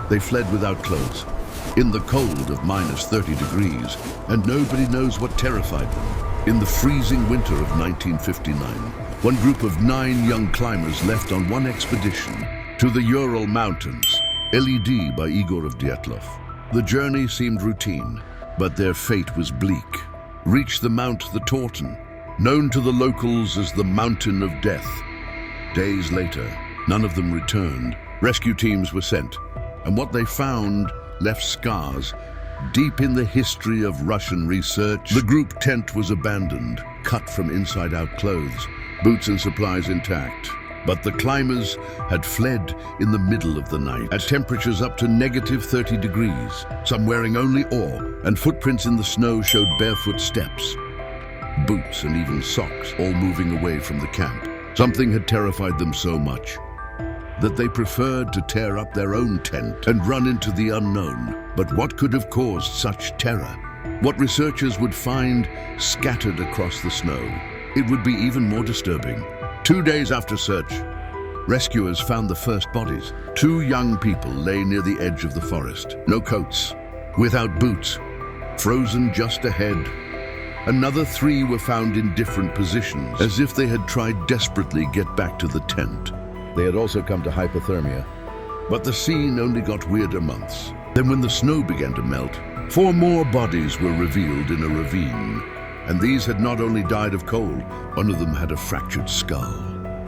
They fled without clothes, in the cold of -30 degrees, and nobody knows what terrified them. In the freezing winter of 1959, one group of 9 young climbers left on one expedition to the Ural Mountains, LED by Igor of Dyatlov. The journey seemed routine, but their fate was bleak. Reached the Mount the Torten, known to the locals as the Mountain of Death. Days later, none of them returned. Rescue teams were sent, and what they found left scars deep in the history of Russian research. The group tent was abandoned, cut from inside-out clothes, boots and supplies intact. But the climbers had fled in the middle of the night, at temperatures up to -30 degrees, some wearing only ore, and footprints in the snow showed barefoot steps, boots and even socks, all moving away from the camp. Something had terrified them so much that they preferred to tear up their own tent and run into the unknown. But what could have caused such terror? What researchers would find scattered across the snow? It would be even more disturbing. 2 days after search, rescuers found the first bodies. 2 young people lay near the edge of the forest. No coats, without boots, frozen just ahead. Another 3 were found in different positions, as if they had tried desperately to get back to the tent. They had also come to hypothermia. But the scene only got weirder months. Then when the snow began to melt, 4 more bodies were revealed in a ravine. And these had not only died of cold, one of them had a fractured skull.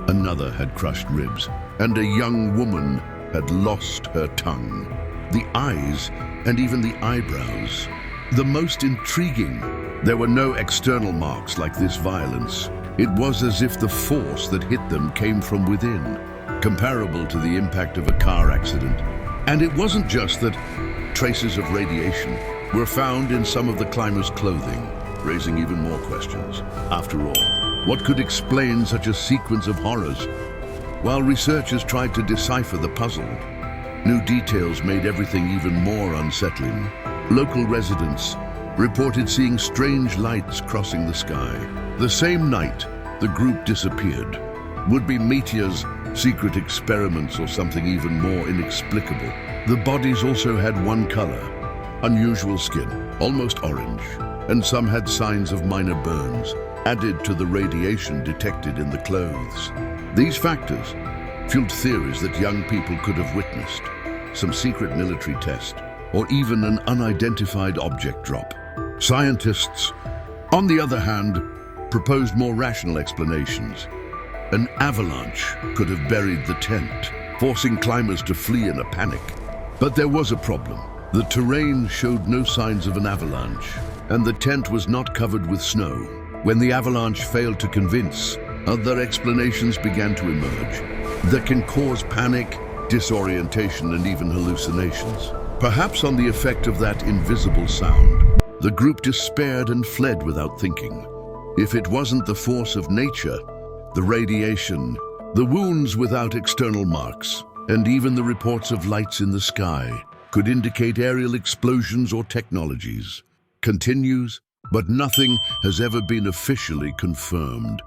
Another had crushed ribs, and a young woman had lost her tongue. The eyes, and even the eyebrows. The most intriguing, there were no external marks like this violence. It was as if the force that hit them came from within, comparable to the impact of a car accident. And it wasn't just that traces of radiation were found in some of the climbers' clothing, raising even more questions. After all, what could explain such a sequence of horrors? While researchers tried to decipher the puzzle, new details made everything even more unsettling. Local residents reported seeing strange lights crossing the sky. The same night, the group disappeared. Would-be meteors, secret experiments, or something even more inexplicable. The bodies also had one color, unusual skin, almost orange, and some had signs of minor burns, added to the radiation detected in the clothes. These factors fueled theories that young people could have witnessed some secret military test, or even an unidentified object drop. Scientists, on the other hand, proposed more rational explanations. An avalanche could have buried the tent, forcing climbers to flee in a panic. But there was a problem. The terrain showed no signs of an avalanche, and the tent was not covered with snow. When the avalanche failed to convince, other explanations began to emerge that can cause panic, disorientation, and even hallucinations. Perhaps on the effect of that invisible sound, the group despaired and fled without thinking. If it wasn't the force of nature, the radiation, the wounds without external marks, and even the reports of lights in the sky could indicate aerial explosions or technologies. Continues, but nothing has ever been officially confirmed.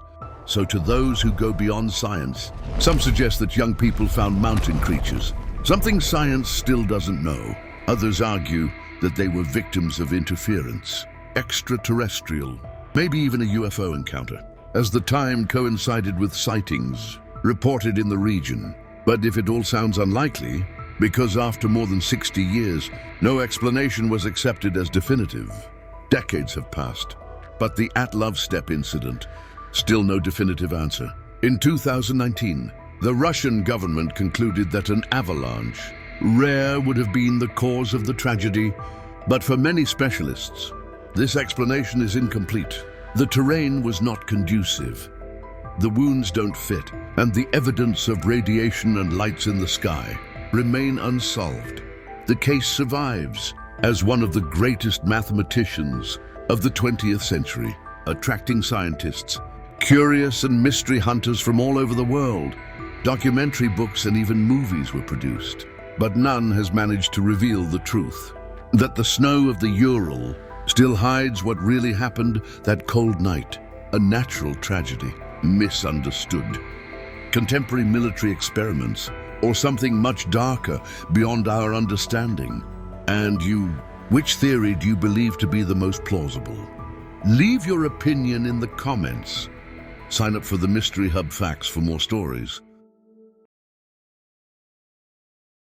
So to those who go beyond science, some suggest that young people found mountain creatures, something science still doesn't know. Others argue that they were victims of interference, extraterrestrial, maybe even a UFO encounter, as the time coincided with sightings reported in the region. But if it all sounds unlikely, because after more than 60 years, no explanation was accepted as definitive. Decades have passed, but the Dyatlov incident, still no definitive answer. In 2019, the Russian government concluded that an avalanche, rare, would have been the cause of the tragedy, but for many specialists, this explanation is incomplete. The terrain was not conducive. The wounds don't fit, and the evidence of radiation and lights in the sky remain unsolved. The case survives as one of the greatest mathematicians of the 20th century, attracting scientists, curious and mystery hunters from all over the world. Documentary books and even movies were produced, but none has managed to reveal the truth, that the snow of the Ural still hides what really happened that cold night, a natural tragedy, misunderstood. Contemporary military experiments Or something much darker, beyond our understanding? And which theory do you believe to be the most plausible? Leave your opinion in the comments. Sign up for the Mystery Hub Facts for more stories.